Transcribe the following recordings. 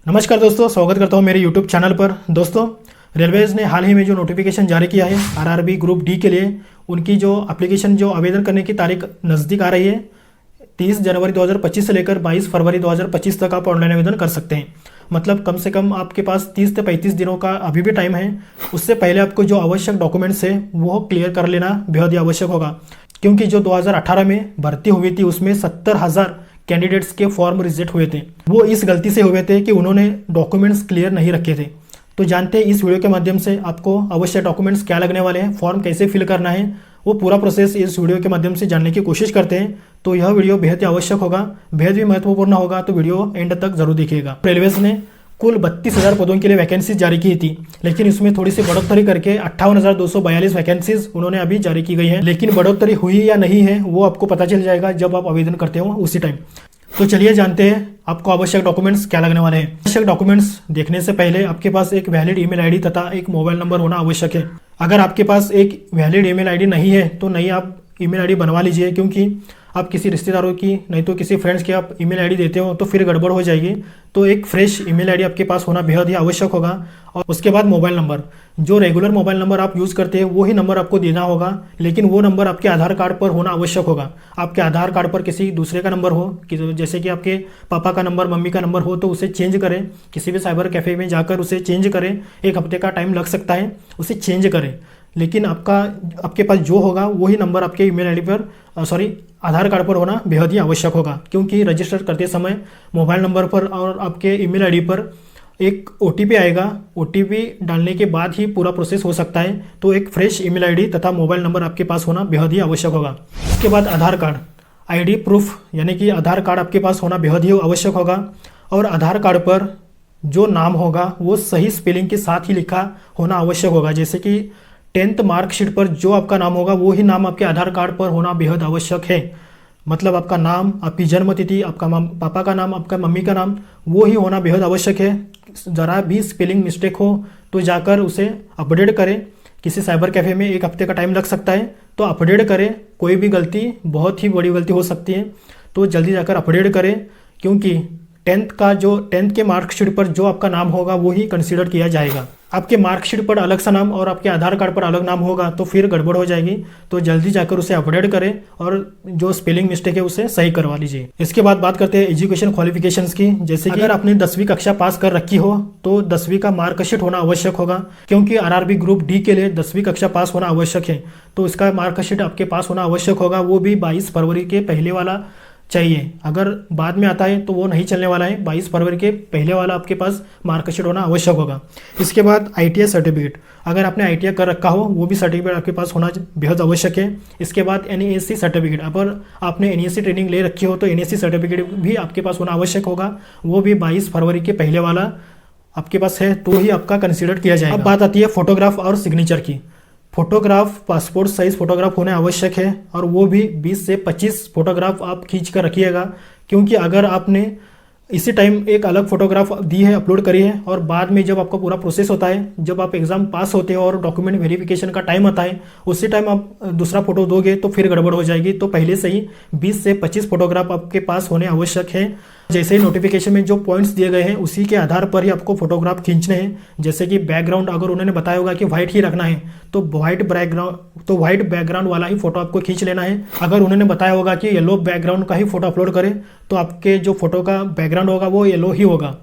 नमस्कार दोस्तों, स्वागत करता हूं मेरे YouTube चैनल पर। दोस्तों, रेलवेज़ ने हाल ही में जो नोटिफिकेशन जारी किया है आरआरबी ग्रुप डी के लिए, उनकी जो एप्लीकेशन जो आवेदन करने की तारीख नज़दीक आ रही है 30 जनवरी 2025 से लेकर 22 फरवरी 2025 तक आप ऑनलाइन आवेदन कर सकते हैं। मतलब कम से कम आपके पास 30 से 35 दिनों का अभी भी टाइम है। उससे पहले आपको जो आवश्यक डॉक्यूमेंट्स है वो क्लियर कर लेना बेहद ही आवश्यक होगा, क्योंकि जो 2018 में भर्ती हुई थी उसमें 70,000 कैंडिडेट्स के फॉर्म रिजेक्ट हुए थे। वो इस गलती से हुए थे कि उन्होंने डॉक्यूमेंट्स क्लियर नहीं रखे थे। तो जानते हैं इस वीडियो के माध्यम से आपको आवश्यक डॉक्यूमेंट्स क्या लगने वाले हैं, फॉर्म कैसे फिल करना है, वो पूरा प्रोसेस इस वीडियो के माध्यम से जानने की कोशिश करते हैं। तो यह वीडियो बेहद ही आवश्यक होगा, बेहद ही महत्वपूर्ण होगा, तो वीडियो एंड तक जरूर देखिएगा। रेलवेज ने कुल 32,000 पदों के लिए वैकेंसीज जारी की थी, लेकिन इसमें थोड़ी सी बढ़ोतरी करके 58,242 वैकेंसीज उन्होंने अभी जारी की गई है। लेकिन बढ़ोतरी हुई या नहीं है वो आपको पता चल जाएगा जब आप आवेदन करते हो उसी टाइम। तो चलिए जानते हैं आपको आवश्यक डॉक्यूमेंट्स क्या लगने वाले हैं। आवश्यक डॉक्यूमेंट्स देखने से पहले आपके पास एक वैलिड ईमेल आईडी तथा एक मोबाइल नंबर होना आवश्यक है। अगर आपके पास एक वैलिड ईमेल आईडी नहीं है तो नहीं आप ईमेल आईडी बनवा लीजिए, क्योंकि आप किसी रिश्तेदारों की नहीं तो किसी फ्रेंड्स की आप ईमेल आईडी देते हो तो फिर गड़बड़ हो जाएगी। तो एक फ्रेश ईमेल आईडी आपके पास होना बेहद ही आवश्यक होगा। और उसके बाद मोबाइल नंबर, जो रेगुलर मोबाइल नंबर आप यूज़ करते हैं वही नंबर आपको देना होगा, लेकिन वो नंबर आपके आधार कार्ड पर होना आवश्यक होगा। आपके आधार कार्ड पर किसी दूसरे का नंबर हो, जैसे कि आपके पापा का नंबर, मम्मी का नंबर हो, तो उसे चेंज करें। किसी भी साइबर कैफ़े में जाकर उसे चेंज करें। 1 हफ्ते का टाइम लग सकता है, उसे चेंज करें। लेकिन आपके पास जो होगा वही नंबर आपके ईमेल आईडी पर आधार कार्ड पर होना बेहद ही आवश्यक होगा, क्योंकि रजिस्टर करते समय मोबाइल नंबर पर और आपके ईमेल आईडी पर एक OTP आएगा। OTP डालने के बाद ही पूरा प्रोसेस हो सकता है। तो एक फ्रेश ईमेल आईडी तथा मोबाइल नंबर आपके पास होना बेहद ही आवश्यक होगा। उसके बाद आधार कार्ड, ID प्रूफ यानी कि आधार कार्ड आपके पास होना बेहद ही आवश्यक होगा। और आधार कार्ड पर जो नाम होगा वो सही स्पेलिंग के साथ ही लिखा होना आवश्यक होगा। जैसे कि 10th मार्कशीट पर जो आपका नाम होगा वो ही नाम आपके आधार कार्ड पर होना बेहद आवश्यक है। मतलब आपका नाम, आपकी जन्म तिथि, आपका पापा का नाम, आपका मम्मी का नाम, वो ही होना बेहद आवश्यक है। ज़रा भी स्पेलिंग मिस्टेक हो तो जाकर उसे अपडेट करें। किसी साइबर कैफ़े में 1 हफ्ते का टाइम लग सकता है, तो अपडेट करें। कोई भी गलती बहुत ही बड़ी गलती हो सकती है, तो जल्दी जाकर अपडेट करें, क्योंकि 10th के मार्कशीट पर जो आपका नाम होगा वो ही कंसीडर किया जाएगा। आपके मार्कशीट पर अलग सा नाम और आपके आधार कार्ड पर अलग नाम होगा तो फिर गड़बड़ हो जाएगी। तो जल्दी जाकर उसे अपडेट करें और जो स्पेलिंग मिस्टेक है उसे सही करवा लीजिए। इसके बाद बात करते हैं एजुकेशन क्वालिफिकेशंस की। जैसे कि अगर आपने 10वीं कक्षा पास कर रखी हो तो 10वीं का मार्कशीट होना आवश्यक होगा, क्योंकि आरआरबी ग्रुप डी के लिए 10वीं कक्षा पास होना आवश्यक है। तो इसका मार्कशीट आपके पास होना आवश्यक होगा, वो भी 22 फरवरी के पहले वाला चाहिए। अगर बाद में आता है तो वो नहीं चलने वाला है। 22 फरवरी के पहले वाला आपके पास मार्कशीट होना आवश्यक होगा। इसके बाद ITI सर्टिफिकेट, अगर आपने ITI कर रखा हो वो भी सर्टिफिकेट आपके पास होना बेहद आवश्यक है। इसके बाद NASC सर्टिफिकेट, अगर आपने NASC ट्रेनिंग ले रखी हो तो NASC सर्टिफिकेट भी आपके पास होना आवश्यक होगा। वो भी 22 फरवरी के पहले वाला आपके पास है तो ही आपका कंसिडर किया जाएगा। अब बात आती है फोटोग्राफ और सिग्नेचर की। फोटोग्राफ पासपोर्ट साइज़ फोटोग्राफ होने आवश्यक है, और वो भी 20 से 25 फोटोग्राफ आप खींच कर रखिएगा, क्योंकि अगर आपने इसी टाइम एक अलग फोटोग्राफ दी है, अपलोड करी है, और बाद में जब आपका पूरा प्रोसेस होता है, जब आप एग्ज़ाम पास होते हो और डॉक्यूमेंट वेरिफिकेशन का टाइम आता है, उसी टाइम आप दूसरा फोटो दोगे तो फिर गड़बड़ हो जाएगी। तो पहले से ही 20 से 25 फोटोग्राफ आपके पास होने आवश्यक है। जैसे ही नोटिफिकेशन में जो पॉइंट्स दिए गए हैं उसी के आधार पर ही आपको फोटोग्राफ खींचने हैं। जैसे कि बैकग्राउंड अगर उन्होंने बताया होगा कि व्हाइट ही रखना है तो व्हाइट बैकग्राउंड वाला ही फोटो आपको खींच लेना है। अगर उन्होंने बताया होगा कि येलो बैकग्राउंड का ही फोटो अपलोड करें तो आपके जो फोटो का बैकग्राउंड होगा वो येलो ही होगा।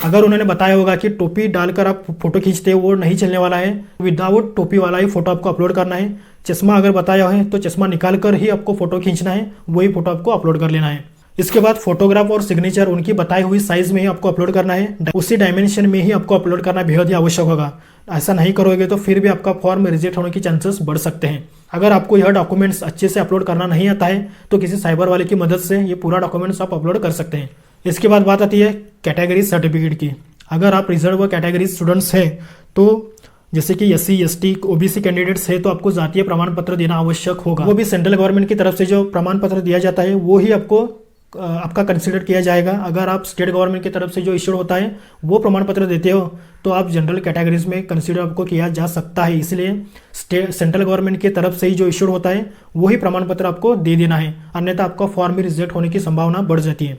अगर उन्होंने बताया होगा कि टोपी डालकर आप फोटो खींचते हो, वो नहीं चलने वाला है। विदाउट टोपी वाला ही फोटो आपको अपलोड करना है। चश्मा अगर बताया है तो चश्मा निकाल कर ही आपको फोटो खींचना है, वही फोटो आपको अपलोड कर लेना है। इसके बाद फोटोग्राफ और सिग्नेचर उनकी बताई हुई साइज में ही आपको अपलोड करना है, उसी डायमेंशन में ही आपको अपलोड करना बेहद ही आवश्यक होगा। ऐसा नहीं करोगे तो फिर भी आपका फॉर्म रिजेक्ट होने की चांसेस बढ़ सकते हैं। अगर आपको यह डॉक्यूमेंट्स अच्छे से अपलोड करना नहीं आता है तो किसी साइबर वाले की मदद से ये पूरा डॉक्यूमेंट्स आप अपलोड कर सकते हैं। इसके बाद बात आती है कैटेगरी सर्टिफिकेट की। अगर आप रिजर्व कैटेगरी स्टूडेंट्स हैं, तो जैसे कि SC ST OBC कैंडिडेट्स है, तो आपको जातीय प्रमाण पत्र देना आवश्यक होगा। वो भी सेंट्रल गवर्नमेंट की तरफ से जो प्रमाण पत्र दिया जाता है वो ही आपका कंसिडर किया जाएगा। अगर आप स्टेट गवर्नमेंट की तरफ से जो इश्यूड होता है वो प्रमाण पत्र देते हो तो आप जनरल कैटेगरीज में कंसिडर आपको किया जा सकता है। इसलिए सेंट्रल गवर्नमेंट की तरफ से ही जो इश्यूड होता है वही प्रमाण पत्र आपको दे देना है, अन्यथा आपका फॉर्म भी रिजेक्ट होने की संभावना बढ़ जाती है।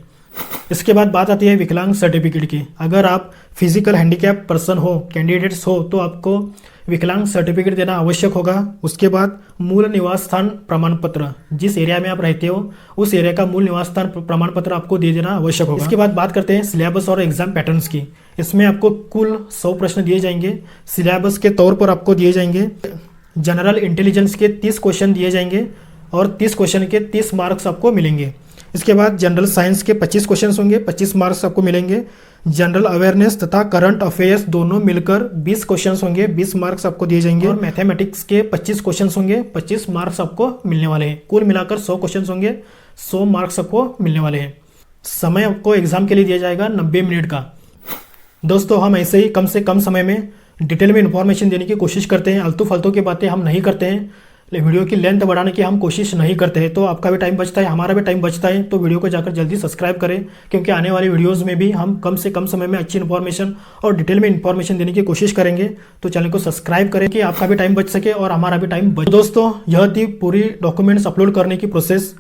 इसके बाद बात आती है विकलांग सर्टिफिकेट की। अगर आप फिजिकल हैंडीकैप पर्सन हो, कैंडिडेट्स हो, तो आपको विकलांग सर्टिफिकेट देना आवश्यक होगा। उसके बाद मूल निवास स्थान प्रमाण पत्र, जिस एरिया में आप रहते हो उस एरिया का मूल निवास स्थान प्रमाण पत्र आपको दे देना आवश्यक होगा। इसके बाद बात करते हैं सिलेबस और एग्जाम पैटर्न्स की। इसमें आपको कुल 100 प्रश्न दिए जाएंगे। सिलेबस के तौर पर आपको दिए जाएंगे जनरल इंटेलिजेंस के 30 क्वेश्चन दिए जाएंगे और 30 क्वेश्चन के 30 मार्क्स आपको मिलेंगे। इसके बाद जनरल साइंस के 25 क्वेश्चन होंगे, 25 मार्क्स आपको मिलेंगे। जनरल अवेयरनेस तथा करंट अफेयर्स दोनों मिलकर 20 क्वेश्चन होंगे, 20 मार्क्स आपको दिए जाएंगे। और मैथमेटिक्स के 25 क्वेश्चन होंगे, 25 मार्क्स आपको मिलने वाले हैं। कुल मिलाकर 100 क्वेश्चन होंगे, 100 मार्क्स आपको मिलने वाले हैं। समय आपको एग्जाम के लिए दिया जाएगा 90 मिनट का। दोस्तों, हम ऐसे ही कम से कम समय में डिटेल में इंफॉर्मेशन देने की कोशिश करते हैं। आलतू फालतू की बातें हम नहीं करते हैं। वीडियो की लेंथ बढ़ाने की हम कोशिश नहीं करते हैं। तो आपका भी टाइम बचता है, हमारा भी टाइम बचता है। तो वीडियो को जाकर जल्दी सब्सक्राइब करें, क्योंकि आने वाली वीडियोस में भी हम कम से कम समय में अच्छी इन्फॉर्मेशन और डिटेल में इन्फॉर्मेशन देने की कोशिश करेंगे। तो चैनल को सब्सक्राइब करें कि आपका भी टाइम बच सके और हमारा भी टाइम बचे। दोस्तों, यह थी पूरी डॉक्यूमेंट्स अपलोड करने की प्रोसेस।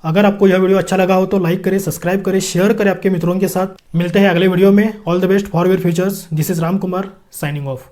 अगर आपको यह वीडियो अच्छा लगा हो तो लाइक करें, सब्सक्राइब करें, शेयर करें आपके मित्रों के साथ। मिलते हैं अगले वीडियो में। All the best for your futures. This is Ram Kumar signing off.